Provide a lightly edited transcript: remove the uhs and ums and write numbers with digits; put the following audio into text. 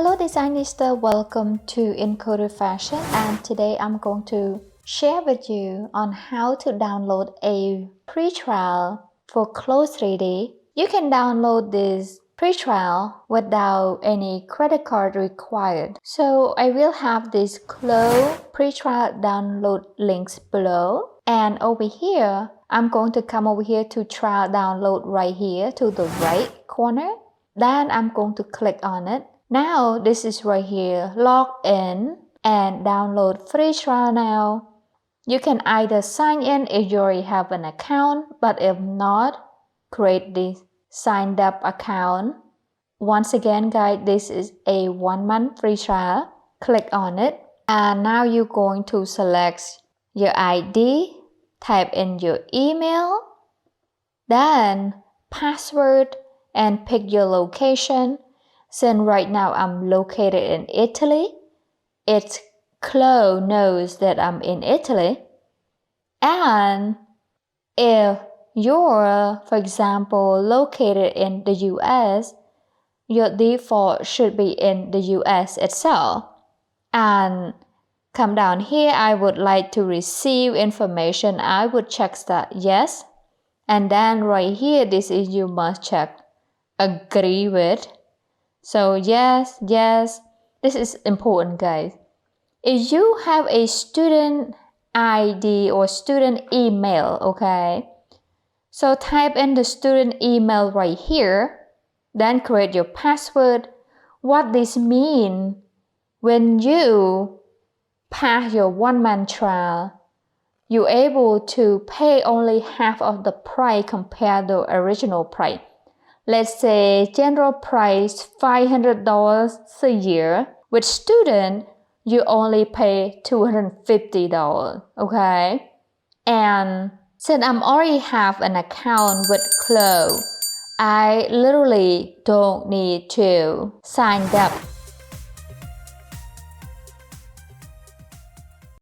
Hello Designista, welcome to Encoded Fashion, and today I'm going to share with you on how to download a pre-trial for Clothes 3D. You can download this pre-trial without any credit card required. So I will have this Clothes pre-trial download links below, and over here I'm going to come over here to trial download right here to the right corner. Then I'm going to click on it. Now this is right here, log in and download free trial now. You can either sign in if you already have an account, but if not, create this signed up account. Once again guys, this is a 1 month free trial. Click on it, and now you're going to select your ID, type in your email, then password, and pick your location. Since right now I'm located in Italy, its Clothes knows that I'm in Italy. And if you're, for example, located in the US, your default should be in the US itself. And come down here, I would like to receive information. I would check that yes. And then right here, this is you must check agree with. So yes, this is important guys. If you have a student ID or student email, okay, so type in the student email right here, then create your password. What this means, when you pass your 1 month trial, you're able to pay only half of the price compared to the original price. Let's say general price $500 a year. With student, you only pay $250, okay? And since I'm already have an account with Clothes, I literally don't need to sign up